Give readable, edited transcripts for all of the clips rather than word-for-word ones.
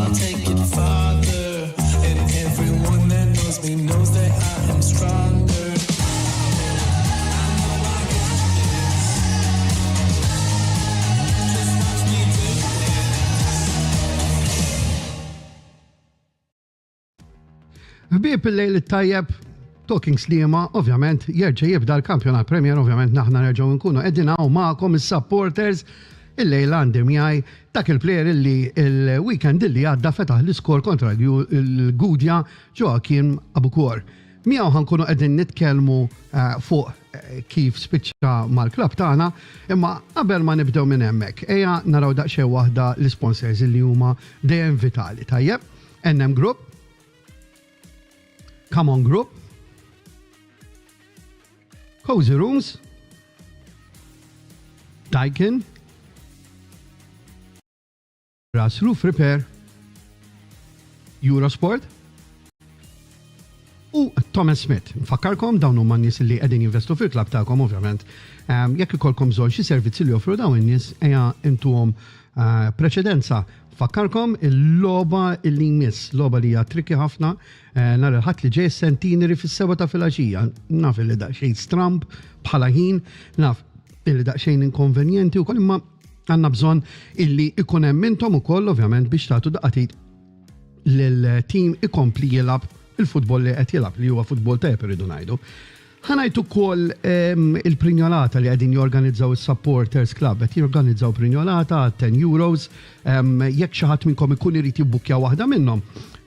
I'll take it farther. And everyone that knows me knows that I am stronger. I know I got this. Just watch me do this. Ħbieb il-lejl it-tajjeb, Talking Sliema, ovvjament, jerġa' jibda l-kampjonat Premier, ovvjament naħna nerġgħu nkunu qegħdin hawn magħkom is-supporters il-lejl għandi miegħi dak il-plejer illi il-weekend illi għadda fetaħ l-iskor kontra l-Gudja Joachim Adukor. Miegħu ħankunu qegħdin nitkellmu fuq kif spiċċa mal-klabb tagħna, imma qabel ma nibdew minn hemmhekk, ejja naraw daqsxejn waħda l-sponsors illi huma dejjem vitali. Tajjeb, NM Group, Come On Group, Cozy Rooms, Tigne, Roof Repair, Eurosport u Thomas Smith. Nfakkarkom dawn huma n-nies li qegħdin jinvestu fil-klabb tagħkom ovvjament. Jekk ikolkom bżonn xi servizzi li joffru dawn in-nies ejja intuhom preċedenza. Fakkarkom il-logħba li jmiss, logħba li hija trikki ħafna, nara ħadd li ġej sentineri fis-7 ta' filgħaxija. Naf li daqsxejn stramp bħala ħin, naf li daqsxejn inkonvenjenti wkoll, imma għandna bżonn illi ikun hemm intom ukoll ovvjament biex tagħtu daqatit lill-tim ikompli jilgħab il-futbol li qed jilgħab li huwa futbol tajjeb iridu ngħidu. Ħanajt ukoll il-prinjolata li qegħdin jorganizzaw is-supporters club qed jorganizzaw prinjolata għal 10 euros. Jekk xi ħadd minnkom ikun irid jibbukkja waħda minnhom,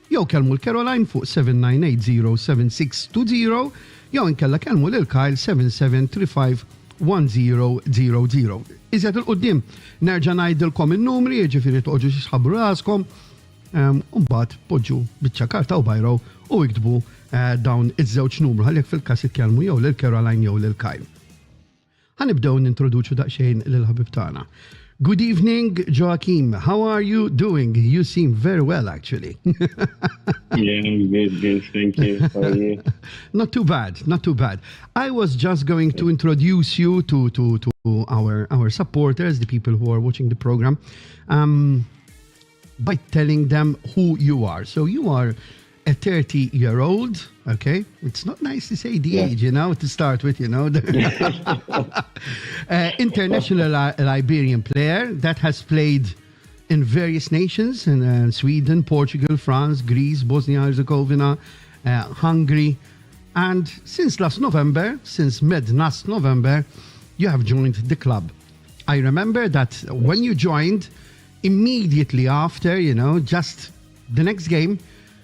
jew kellmu l-Caroline fuq 79807620 jew inkella kellmu lil Kyle 77351000. Iżjed il-qudiem nerġa' ngħidilkom in-numri, jiġifieri toqgħodu xi sħabru raskom, u mbagħad poġġu biċċa karta u bajro u iktbu dawn iż-żewġ numru ħalli fil-każ jitkellmu jew lil Caroline jew lil Kyle. Ħanibdew nintroduċu daqsxejn lil ħabib tagħna. Good evening, Joachim. How are you doing? You seem very well, actually. Yeah, good. Thank you. How are you? Not too bad. I was just going to introduce you to our supporters, the people who are watching the program, by telling them who you are. So you are a 30-year-old, okay? It's not nice to say the age, to start with, international Liberian player that has played in various nations, in Sweden, Portugal, France, Greece, Bosnia-Herzegovina, Hungary. And since mid-last November, you have joined the club. I remember that when you joined, immediately after, just the next game,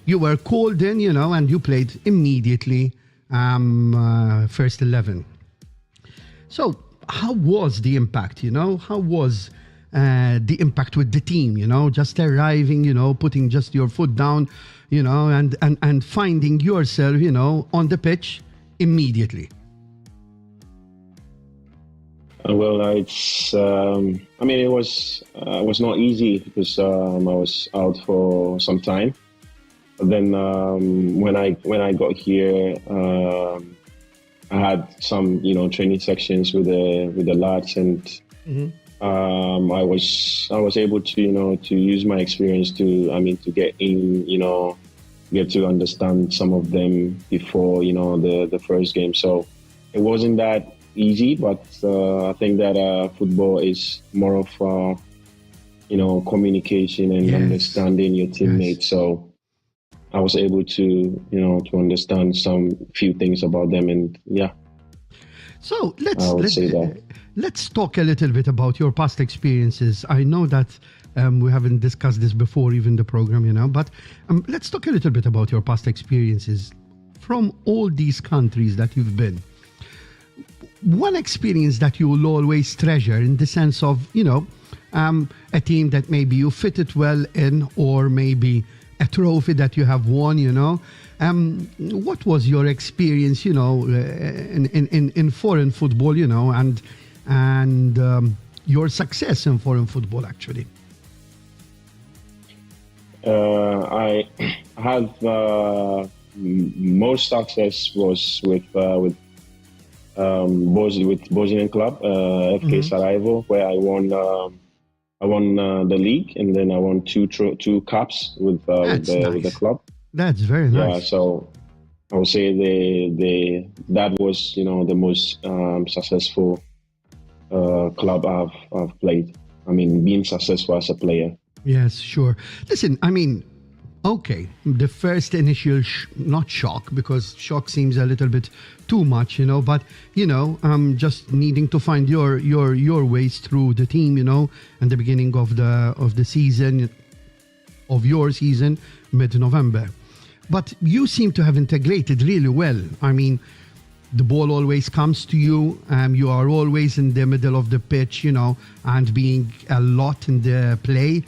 you were called in, and you played immediately first 11. So how was the impact, How was the impact with the team, Just arriving, putting just your foot down, and finding yourself, on the pitch immediately? Well, it's. It was not easy because I was out for some time. But then when I got here, I had some training sections with the lads, and I was able to to use my experience to get in, get to understand some of them before the first game. So it wasn't that easy, but I think that football is more of communication and understanding your teammates. So I was able to to understand some few things about them, and So let's talk a little bit about your past experiences. I know that we haven't discussed this before, even the program, but let's talk a little bit about your past experiences from all these countries that you've been. One experience that you will always treasure in the sense of, a team that maybe you fitted well in, or maybe a trophy that you have won, what was your experience, in foreign football, and your success in foreign football, actually? I had most success was with Bosnian club, FK Sarajevo, where I won the league, and then I won two cups with That's with the nice. club. That's very Yeah, nice. so I would say that was the most successful club I've played. I mean, being successful as a player. Yes, sure. Listen, I mean, okay, the first initial, not shock, because shock seems a little bit too much, but, just needing to find your ways through the team, and the beginning of the season, of your season, mid-November. But you seem to have integrated really well. I mean, the ball always comes to you. You are always in the middle of the pitch, and being a lot in the play.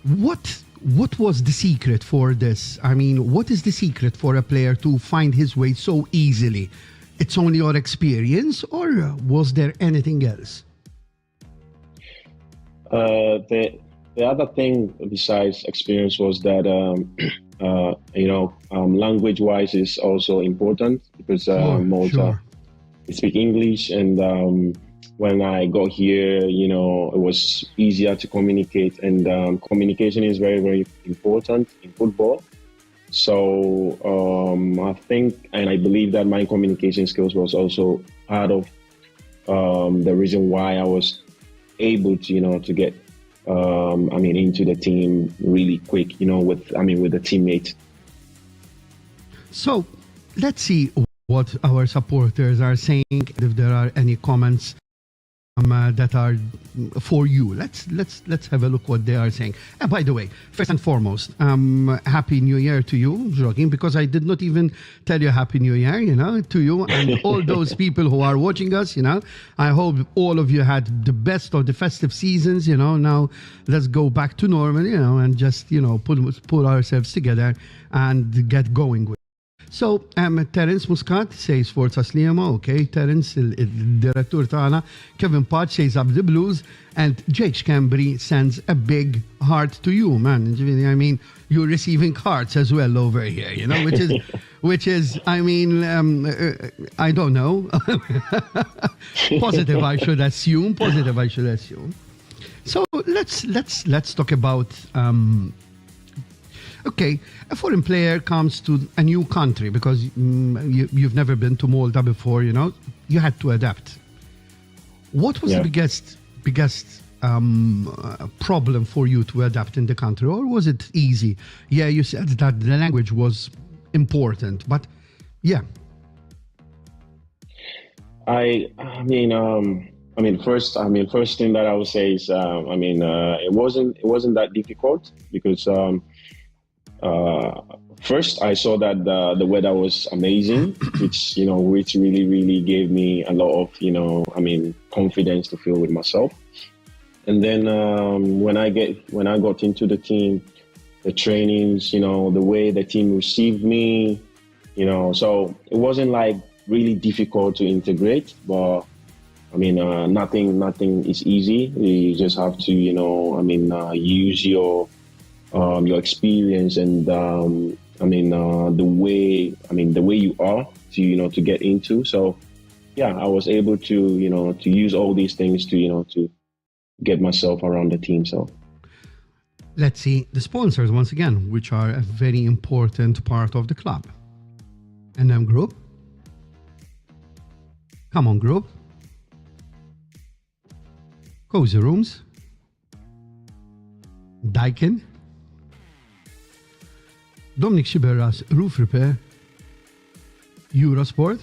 What was the secret for this? I mean, what is the secret for a player to find his way so easily? It's only your experience, or was there anything else? The other thing besides experience was that language-wise is also important, because Malta we speak English, and when I got here, it was easier to communicate, and communication is very, very important in football. So I think, and I believe that my communication skills was also part of the reason why I was able to get into the team really quick, with the teammates. So let's see what our supporters are saying. If there are any comments that are for you, let's have a look what they are saying. By the way, first and foremost, happy New Year to you, Joachim, because I did not even tell you happy New Year, to you and all those people who are watching us. I hope all of you had the best of the festive seasons. Now let's go back to normal, and just pull ourselves together and get going with. So, Terence Muscat says Forza Sliema, okay. Terence, il-direttur tagħna, Kevin Patch says Up the Blues, and Jake Scambry sends a big heart to you, man. I mean, you're receiving hearts as well over here, which is, I mean, I don't know. Positive, I should assume. So let's talk about. Okay, a foreign player comes to a new country because you've never been to Malta before, you had to adapt. What was the biggest problem for you to adapt in the country, or was it easy? Yeah, you said that the language was important, but yeah. First thing that I would say is, it wasn't that difficult, because first I saw that the weather was amazing, which really, really gave me a lot of, confidence to feel with myself. And then when I got into the team, the trainings, the way the team received me, so it wasn't like really difficult to integrate, but nothing is easy. You just have to, use your experience and the way you are to get into. So yeah, I was able to use all these things to get myself around the team. So let's see the sponsors once again, which are a very important part of the club. NM Group, come on Group, Cozy Rooms, Daikin, Dominic Xiberras Roof Repair, Eurosport,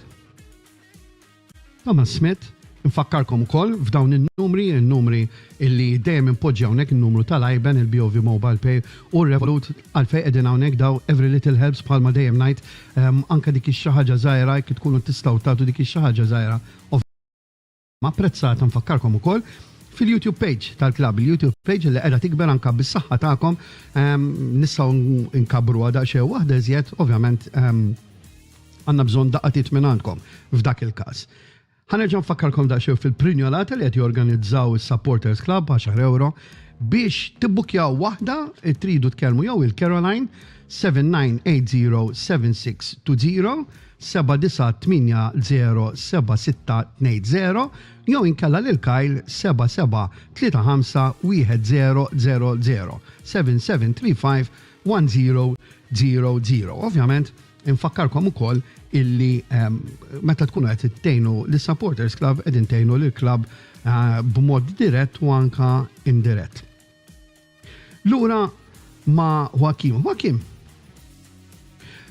Thomas Smith. Nfakkarkom ukoll f'dawn il-numri illi dejjem impoġġi hawnhekk in-numru tal-IBAN, il-BOV Mobile Pay u Revolut għalfejn qegħdin hawnhekk daw every little helps bħalma dejjem ngħid, anke dik ix-xi ħaġa żgħira jekk tkunu tistgħu tagħtu dik ix-xi ħaġa żgħira ma apprezzata. Nfakkarkom ukoll fil-YouTube page tal-klabb, il-YouTube page li qiegħda tikber anke bis-saħħa tagħkom, nistgħu nkabruha daqsxejn waħda iżjed, ovvjament għandna bżonn daqqatit minn għandkom f'dak il-każ. Ħanerġa' nfakkarkom daqsxejn fil-prinjolata li qed jorganizzaw is-Supporters Club €10. biex tibbukjaw waħda tridu tkellmu jew il-Caroline 79807620 798076620 jew inkella lil Kyle 77351000 77351000. Ovvjament, infakkarkom ukoll illi meta tkunu qed ittejnu lis-Supporters Club qed intejnu lill-klabb b'mod dirett u anka indirett. Lura ma' Joachim. Joachim,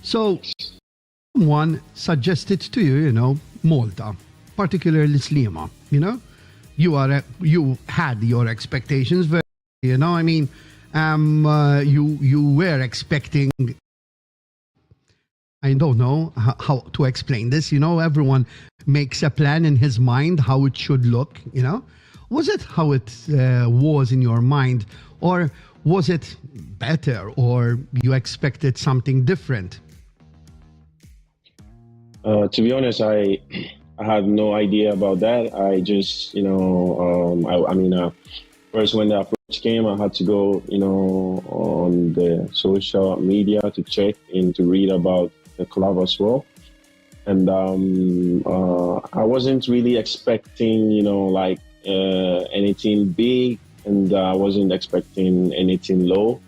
so someone suggested to you, Malta, particularly Sliema, you had your expectations very, you were expecting, I don't know how to explain this, everyone makes a plan in his mind how it should look, Was it how it was in your mind, or was it better, or you expected something different? To be honest, I had no idea about that. I just, first when the approach came, I had to go, on the social media to check and to read about the club as well. And I wasn't really expecting, anything big, and I wasn't expecting anything low.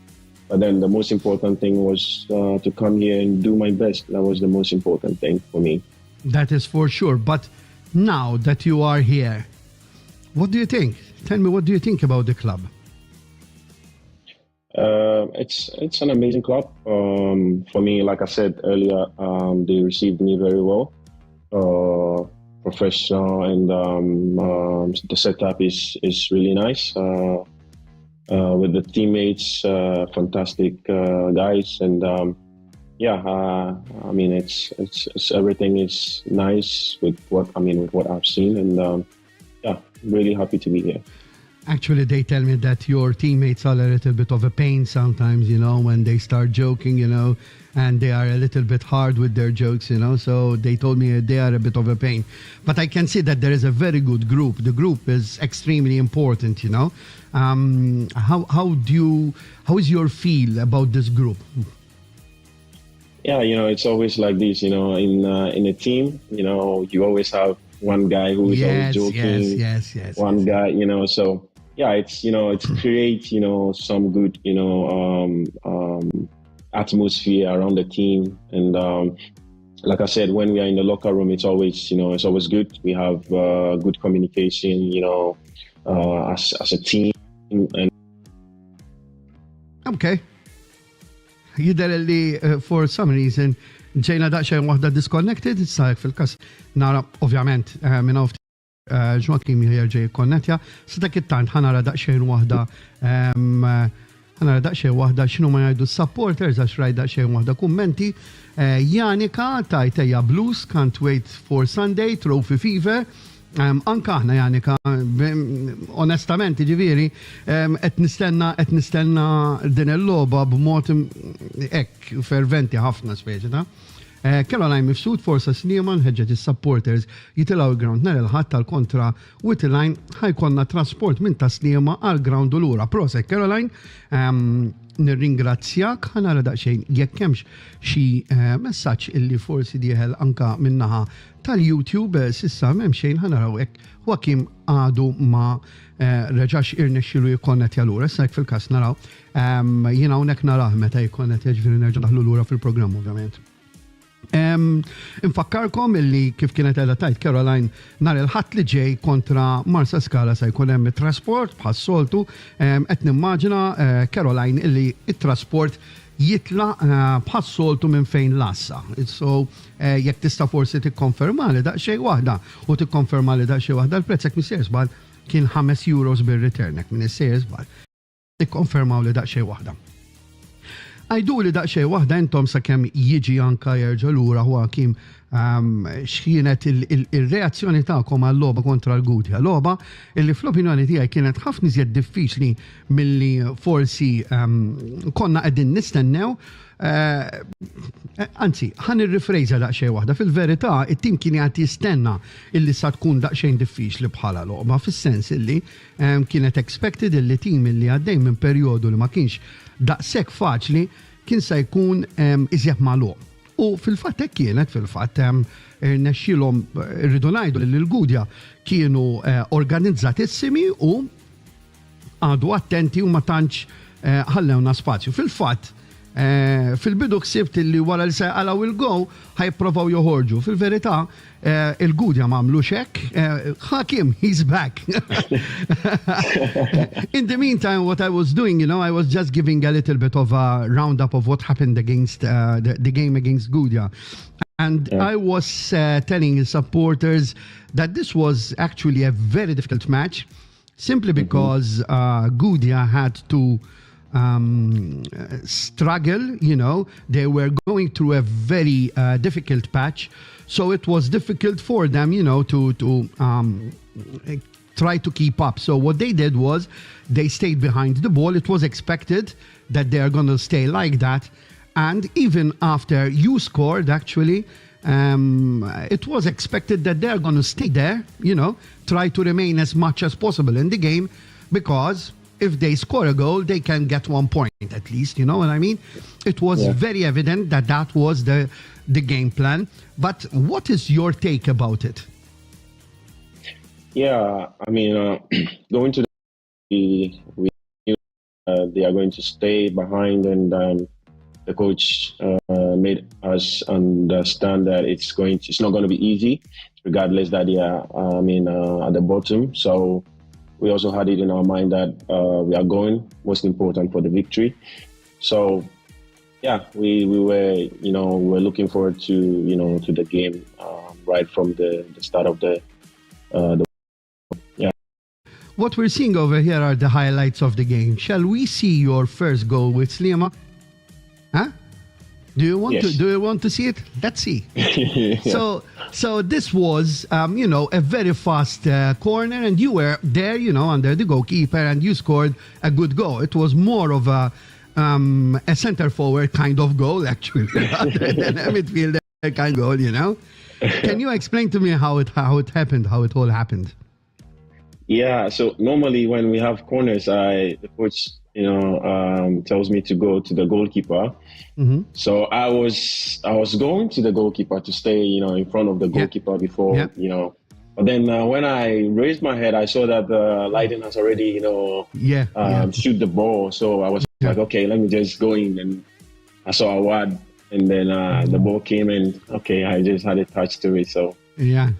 But then the most important thing was to come here and do my best. That was the most important thing for me. That is for sure. But now that you are here, what do you think? Tell me, what do you think about the club? It's an amazing club. For me, like I said earlier, they received me very well. Professional, and the setup is really nice. With the teammates, fantastic guys, and it's everything is nice with what I've seen, and really happy to be here. Actually, they tell me that your teammates are a little bit of a pain sometimes, when they start joking, and they are a little bit hard with their jokes, so they told me they are a bit of a pain. But I can see that there is a very good group. The group is extremely important, How is your feel about this group? Yeah, it's always like this, in a team, you always have one guy who is always joking. Yes. One guy, so yeah, it's create, some good, atmosphere around the team. And like I said, when we are in the locker room, it's always good. We have good communication, as a team. And okay. Jiderli, for some reason, ġejna daqxajn wahda disconnected, sajk fil-kas nara, ovvjament, minna Joachim jirġej konnettja, s-dak it-tant ħanara daqxajn wahda xinu ma jgħidu supporters, għax raj daqxajn wahda kummenti. Janika tajteja blues, can't wait for Sunday, trophy fever. Anka ħna Janika, onestament, ġiviri, et nistenna din il-loba b'mod ferventi ħafna speċi, ta' Caroline mifsud forsa Sliema ħeġġet is-supporters jitilgħu il-ground nhar il-ħadd tal-kontra Whitline ħajkonna trasport minn ta' Sliema għall-ground u lura. Proset Caroline, nirringrazzjak, ħanara daqsxejn jekk hemmx xi messaġġ illi forsi dieħel anka minnaħa tal-YouTube sissa m'hemm xejn ħanaraw hekk Joachim għadu ma reġax irnexxielu jikkonnettja lura, issa hekk fil-każ naraw. Jiena hawnhekk narah meta jikkonnettja ġifieri nerġa' naħlu lura fil-programm ovvjament. Infakkarkom illi kif kienet għedha tajt Caroline nar il-ħadd li ġej kontra Marsa Scala se jkun hemm it-trasport bħas-soltu, qed nimmaġina Caroline illi it-trasport jitla bħas-soltu minn fejn lassa. So jekk tista' forsi tikkonferma li daqsxejn waħda u tikkonferma li daqsxejn waħda l-prezz hekk missier żball kien €5 bil-return hekk minn issejjer żball. Tikkonfermaw li daqsxejn waħda. Għajdu li daqxej wahda intom sa' kem jiġi anka jerġa' lura Joachim, x'kienet il-reazzjoni ta'kom għall-logħba kontra l-Gudja. Logħba illi fl-opinjoni tiegħi kienet ħafna iżjed diffiċli milli forsi konna qegħdin nistennew. Anzi, ħan irrifrejza daqxej waħda. Fil-verità, it-tim kien jgħat jistenna illi sa tkun daqxejn diffiċli bħala logħba, fis-sens illi kienet expected illi tim illi għaddej minn perjodu li ma kienx daqshekk faċli kien se jkun iżjed magħluq. U fil-fatt hekk kienet fil-fatt irnexxielhom irridu ngħidu li l-Gudja kienu organizzatissimi u għadu attenti u ma tantx ħallewna spazju. Fil-fatt fil-bidu ksibt li wara li se għalaw il-go ħajprovaw joħorġu. Fil-verità il-Gudja m'għamlu hekk. Joachim, he's back. In the meantime, what I was doing, I was just giving a little bit of a roundup of what happened against the game against Gudja. And I was telling his supporters that this was actually a very difficult match, simply because Gudja had to struggle, they were going through a very difficult patch. So it was difficult for them, to try to keep up. So what they did was they stayed behind the ball. It was expected that they are going to stay like that. And even after you scored, actually, it was expected that they're going to stay there, try to remain as much as possible in the game, because if they score a goal, they can get 1 point at least, you know what I mean? It was very evident that that was the game plan. But what is your take about it? Yeah, I mean, going to we knew they are going to stay behind, and the coach made us understand that it's not going to be easy, regardless that they are, at the bottom. So we also had it in our mind that we are going, most important, for the victory. So yeah, we were looking forward to the game right from the start of the yeah. What we're seeing over here are the highlights of the game. Shall we see your first goal with Sliema? Huh? Do you want to see it? Let's see. Yeah. So this was, a very fast corner, and you were there, under the goalkeeper, and you scored a good goal. It was more of a center forward kind of goal, actually, rather than a midfielder kind of goal. Can you explain to me how it happened, how it all happened? Yeah. So normally when we have corners, the coach tells me to go to the goalkeeper. Mm-hmm. So I was going to the goalkeeper to stay, in front of the goalkeeper before, But then when I raised my head, I saw that the lighting has already, shoot the ball. So I was like, okay, let me just go in. And I saw a word, and then the ball came, and okay, I just had a touch to it. So that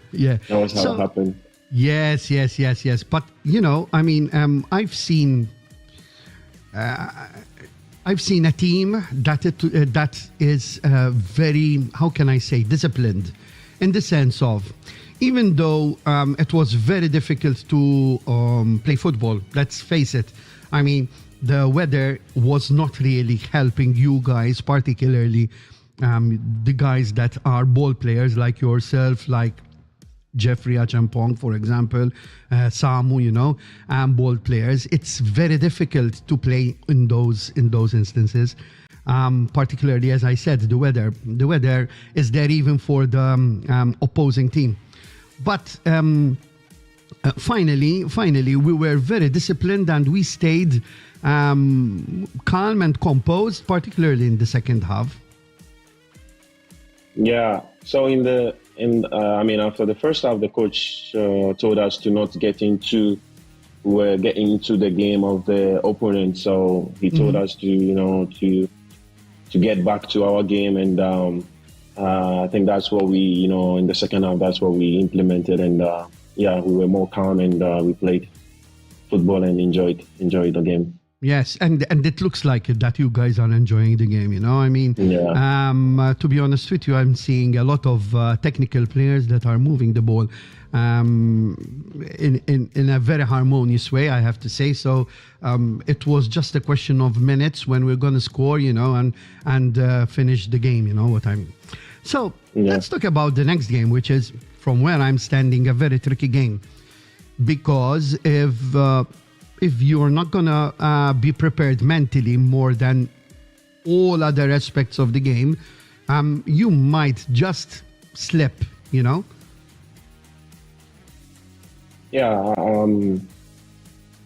was how it happened. Yes. But I've seen a team that is very, how can I say, disciplined, in the sense of, even though it was very difficult to play football, let's face it. The weather was not really helping you guys, particularly the guys that are ball players like yourself, like Jeffrey Achampong, for example, Samu, ball players. It's very difficult to play in those instances. Particularly, as I said, the weather is there even for the opposing team. But finally, we were very disciplined, and we stayed calm and composed, particularly in the second half. Yeah. So after the first half, the coach told us to not get into the game of the opponent. So he told us to get back to our game, and I think that's what we, in the second half, that's what we implemented, and we were more calm, and we played football and enjoyed the game. Yes, and it looks like it, that you guys are enjoying the game, you know. I mean, Yeah. to be honest with you, I'm seeing a lot of technical players that are moving the ball in a very harmonious way, I have to say. So it was just a question of minutes when we're going to score, you know, and finish the game, you know what I mean. So let's talk about the next game, which is, from where I'm standing, a very tricky game. Because if you're not gonna be prepared mentally more than all other aspects of the game, you might just slip, you know? Yeah.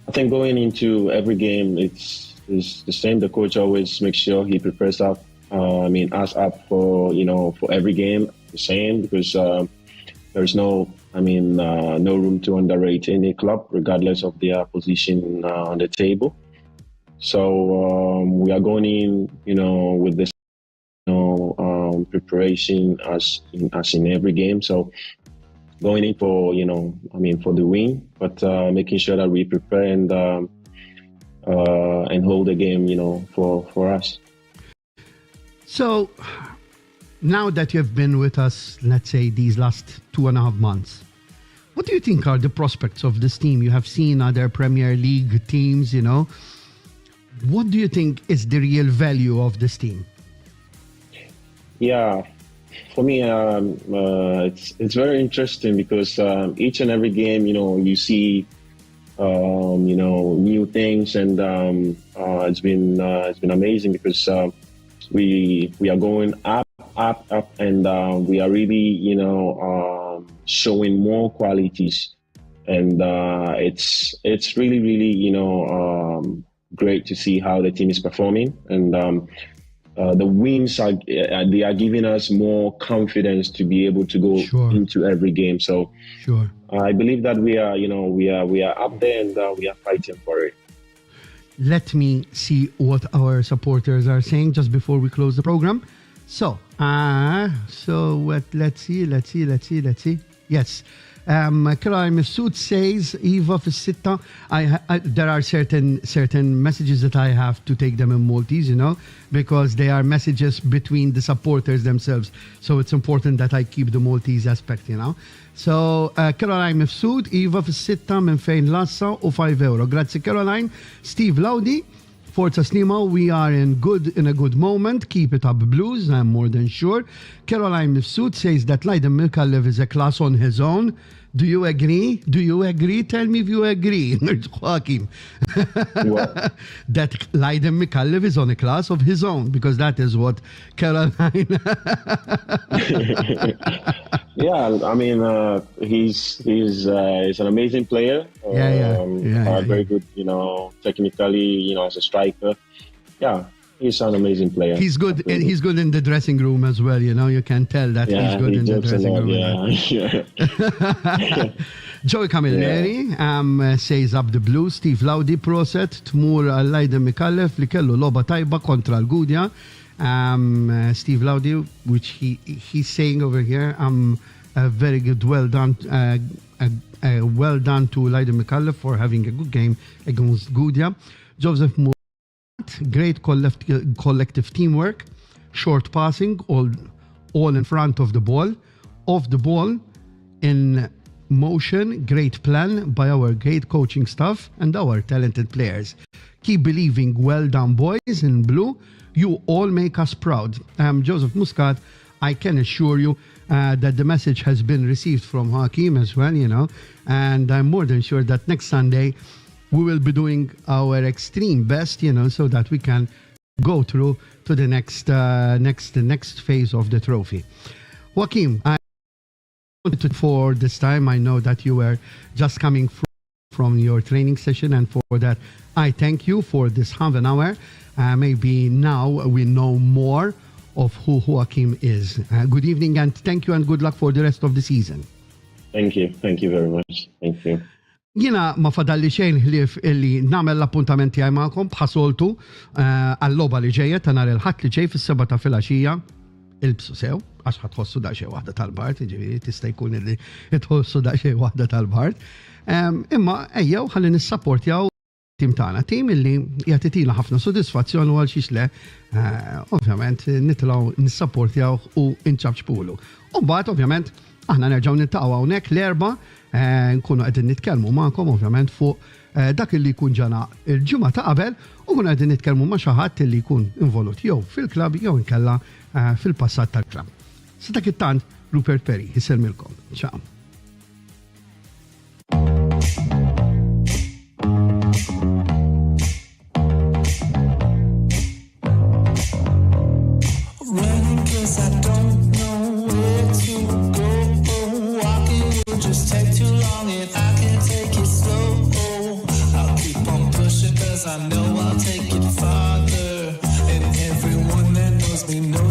I think going into every game, it's the same. The coach always makes sure he prepares up. Us up for every game the same, because there's no room to underrate any club, regardless of their position on the table. So we are going in, with this, preparation as in every game. So going in for, for the win, but making sure that we prepare and hold the game, for us. So now that you've been with us, let's say these last 2.5 months, what do you think are the prospects of this team? You have seen other Premier League teams, you know. What do you think is the real value of this team? Yeah, for me, it's very interesting because each and every game, you see, new things, and it's been amazing because we are going up, and we are really, showing more qualities, and it's really, really, great to see how the team is performing, and the wins are giving us more confidence to be able to go into every game. So I believe that we are up there, and we are fighting for it. Let me see what our supporters are saying just before we close the program. So let's see. Yes. Caroline Massoud says, Eva Fisitta, there are certain messages that I have to take them in Maltese, you know, because they are messages between the supporters themselves. So it's important that I keep the Maltese aspect, you know. So Caroline Massoud, Eva Fisitta, min fejn lassa u €5. Grazie Caroline. Steve Laudi, Forza Sliema, we are in a good moment. Keep it up, Blues. I'm more than sure. Caroline Mifsud says that Leiden Milkallev is a class on his own. Do you agree? Tell me if you agree. Joachim. That Leiden Milkallev is on a class of his own, because that is what Caroline... Yeah, he's an amazing player. Very good, technically, as a striker. Yeah, he's an amazing player. He's good. And he's good in the dressing room as well. You know, you can tell that he's good in the dressing room. Joey Camilleri says up the Blues. Steve Laudi proset tmur għal-Leiden Milkallev li kellu loba tajba kontra l-Gudja. Steve Laudi, which he's saying over here, a very good, well done to Leiden Milkallev for having a good game against Gudja. Joseph Moore, great collective teamwork, short passing, all in front of the ball, off the ball, in motion, great plan by our great coaching staff and our talented players. Keep believing. Well done, boys in blue. You all make us proud. Joseph Muscat, I can assure you that the message has been received from Joachim as well, you know, and I'm more than sure that next Sunday we will be doing our extreme best, you know, so that we can go through to the next phase of the trophy. Joachim, I wanted for this time, I know that you were just coming from your training session, and for that I thank you for this half an hour. Maybe now we know more of who Joachim is. Good evening, and thank you, and good luck for the rest of the season. Thank you very much. Thank you. Jina ma fadalli xejn ħlief illi namel l-appuntamenti għaj ma'kom bħasoltu għall-loba li ġejja ta' nar il-ħadd li ġej fis-7 ta' filgħaxija ilbsu sew għax ħatħossu daqsxejn waħda tal-bart, ġifieri tista' jkun illi tħossu daqsxejn waħda tal-bart. Imma ejjew ħalli nissapportjaw tim tagħna, tim illi jagħtitina ħafna sodisfazzjon u għal xiex le, ovvjament nitlgħu nissapportjaw u nċabċpulu. U mbagħad ovvjament aħna nerġgħu nittaqgħu hawnhekk l-erba' nkunu qegħdin nitkellmu magħkom ovvjament fuq dak illi jkun ġana il-ġimgħa ta' qabel u nkunu qegħdin nitkellmu ma' xi ħadd illi jkun involut jew fil-klabb jew inkella fil-passat tal-klabb. Sa dak it-tant Rupert Perry, jiselmilkom. Ciao. Running 'cause I don't know where to go. Walking will just take too long and I can take it slow. I'll keep on pushing 'cause I know I'll take it farther. And everyone that knows me knows